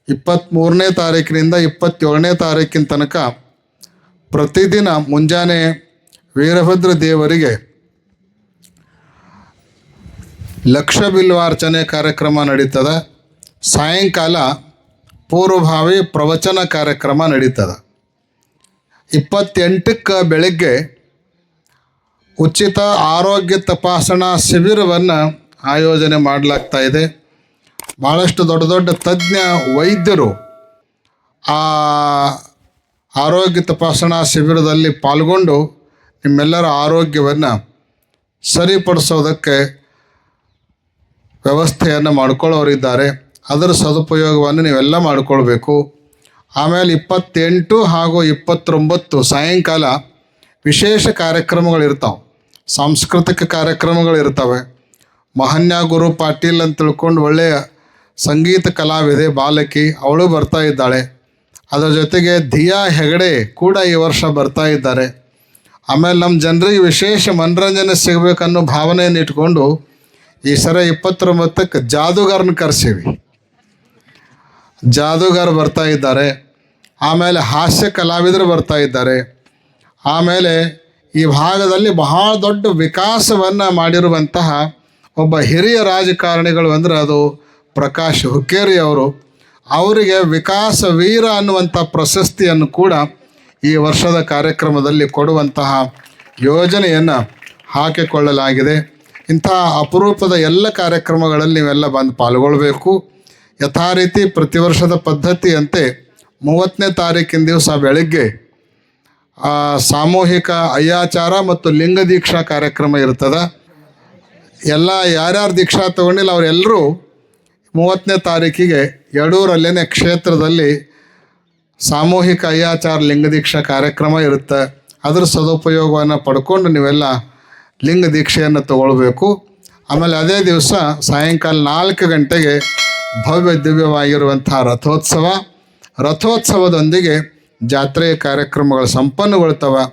23ನೇ ತಾರೀಕಿನಿಂದ 27ನೇ ತಾರೀಕಿನ ತನಕ ಪ್ರತಿದಿನ ಮುಂಜಾನೆ ವೀರಭದ್ರ ದೇವರಿಗೆ ಲಕ್ಷ ಬಿಲ್ವಾರ್ಚನೆ ಕಾರ್ಯಕ್ರಮ ನಡೀತದೆ. ಸಾಯಂಕಾಲ ಪೂರ್ವಭಾವಿ ಪ್ರವಚನ ಕಾರ್ಯಕ್ರಮ ನಡೀತದೆ. 28ಕ್ಕೆ ಬೆಳಗ್ಗೆ ಉಚಿತ ಆರೋಗ್ಯ ತಪಾಸಣಾ ಶಿಬಿರವನ್ನು ಆಯೋಜನೆ ಮಾಡಲಾಗ್ತಾ ಇದೆ. ಭಾಳಷ್ಟು ದೊಡ್ಡ ದೊಡ್ಡ ತಜ್ಞ ವೈದ್ಯರು ಆ ಆರೋಗ್ಯ ತಪಾಸಣಾ ಶಿಬಿರದಲ್ಲಿ ಪಾಲ್ಗೊಂಡು ನಿಮ್ಮೆಲ್ಲರ ಆರೋಗ್ಯವನ್ನು ಸರಿಪಡಿಸೋದಕ್ಕೆ ವ್ಯವಸ್ಥೆಯನ್ನು ಮಾಡಿಕೊಳ್ಳೋರಿದ್ದಾರೆ. ಅದರ ಸದುಪಯೋಗವನ್ನು ನೀವೆಲ್ಲ ಮಾಡಿಕೊಳ್ಬೇಕು. ಆಮೇಲೆ 28 ಹಾಗೂ 29 ಸಾಯಂಕಾಲ ವಿಶೇಷ ಕಾರ್ಯಕ್ರಮಗಳಿರ್ತಾವೆ. ಸಾಂಸ್ಕೃತಿಕ ಕಾರ್ಯಕ್ರಮಗಳಿರ್ತವೆ. ಮಹನ್ಯ ಗುರು ಪಾಟೀಲ್ ಅಂತ ತಿಳ್ಕೊಂಡು ಒಳ್ಳೆಯ ಸಂಗೀತ ಕಲಾವಿದೆ ಬಾಲಕಿ, ಅವಳು ಬರ್ತಾ ಇದ್ದಾಳೆ. ಅದರ ಜೊತೆಗೆ ಧಿಯಾ ಹೆಗಡೆ ಕೂಡ ಈ ವರ್ಷ ಬರ್ತಾ ಇದ್ದಾರೆ. ಆಮೇಲೆ ನಮ್ಮ ಜನರಿಗೆ ವಿಶೇಷ ಮನರಂಜನೆ ಸಿಗಬೇಕನ್ನೋ ಭಾವನೆಯನ್ನು ಇಟ್ಕೊಂಡು ಈ ಸರ 29ಕ್ಕೆ ಜಾದೂಗಾರನ ಕರೆಸೀವಿ. ಜಾದೂಗಾರ ಬರ್ತಾ ಇದ್ದಾರೆ. ಆಮೇಲೆ ಹಾಸ್ಯ ಕಲಾವಿದರು ಬರ್ತಾ ಇದ್ದಾರೆ. ಆಮೇಲೆ ಈ ಭಾಗದಲ್ಲಿ ಬಹಳ ದೊಡ್ಡ ವಿಕಾಸವನ್ನು ಮಾಡಿರುವಂತಹ ಒಬ್ಬ ಹಿರಿಯ ರಾಜಕಾರಣಿಗಳು ಅಂದರೆ ಅದು ಪ್ರಕಾಶ್ ಹುಕ್ಕೇರಿ ಅವರು. ಅವರಿಗೆ ವಿಕಾಸ ವೀರ ಅನ್ನುವಂಥ ಪ್ರಶಸ್ತಿಯನ್ನು ಕೂಡ ಈ ವರ್ಷದ ಕಾರ್ಯಕ್ರಮದಲ್ಲಿ ಕೊಡುವಂತಹ ಯೋಜನೆಯನ್ನು ಹಾಕಿಕೊಳ್ಳಲಾಗಿದೆ. ಇಂಥ ಅಪರೂಪದ ಎಲ್ಲ ಕಾರ್ಯಕ್ರಮಗಳಲ್ಲಿ ನೀವೆಲ್ಲ ಬಂದು ಪಾಲ್ಗೊಳ್ಬೇಕು. ಯಥಾ ರೀತಿ ಪ್ರತಿ ವರ್ಷದ ಪದ್ಧತಿಯಂತೆ 30ನೇ ತಾರೀಕಿನ ದಿವಸ ಬೆಳಗ್ಗೆ ಸಾಮೂಹಿಕ ಅಯ್ಯಾಚಾರ ಮತ್ತು ಲಿಂಗ ದೀಕ್ಷಾ ಕಾರ್ಯಕ್ರಮ ಇರ್ತದೆ. ಎಲ್ಲ ಯಾರ್ಯಾರು ದೀಕ್ಷಾ ತಗೊಂಡಿಲ್ಲ ಅವರೆಲ್ಲರೂ 30ನೇ ತಾರೀಕಿಗೆ ಯಡೂರಲ್ಲೇನೆ ಕ್ಷೇತ್ರದಲ್ಲಿ ಸಾಮೂಹಿಕ ಅಯ್ಯಾಚಾರ ಲಿಂಗ ದೀಕ್ಷಾ ಕಾರ್ಯಕ್ರಮ ಇರುತ್ತೆ. ಅದರ ಸದುಪಯೋಗವನ್ನು ಪಡ್ಕೊಂಡು ನೀವೆಲ್ಲ ಲಿಂಗ ದೀಕ್ಷೆಯನ್ನು ತಗೊಳ್ಬೇಕು. ಆಮೇಲೆ ಅದೇ ದಿವಸ ಸಾಯಂಕಾಲ 4 ಗಂಟೆಗೆ ಭವ್ಯ ದಿವ್ಯವಾಗಿರುವಂಥ ರಥೋತ್ಸವದೊಂದಿಗೆ ಜಾತ್ರೆಯ ಕಾರ್ಯಕ್ರಮಗಳು ಸಂಪನ್ನಗೊಳ್ತವೆ.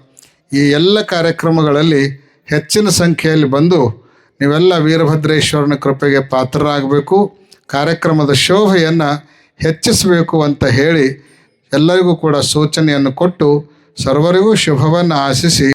ಈ ಎಲ್ಲ ಕಾರ್ಯಕ್ರಮಗಳಲ್ಲಿ ಹೆಚ್ಚಿನ ಸಂಖ್ಯೆಯಲ್ಲಿ ಬಂದು ನೀವೆಲ್ಲ ವೀರಭದ್ರೇಶ್ವರನ ಕೃಪೆಗೆ ಪಾತ್ರರಾಗಬೇಕು. ಕಾರ್ಯಕ್ರಮದ ಶೋಭೆಯನ್ನು ಹೆಚ್ಚಿಸಬೇಕು ಅಂತ ಹೇಳಿ ಎಲ್ಲರಿಗೂ ಕೂಡ ಸೂಚನೆಯನ್ನು ಕೊಟ್ಟು ಸರ್ವರಿಗೂ ಶುಭವನ್ನು ಆಶಿಸಿ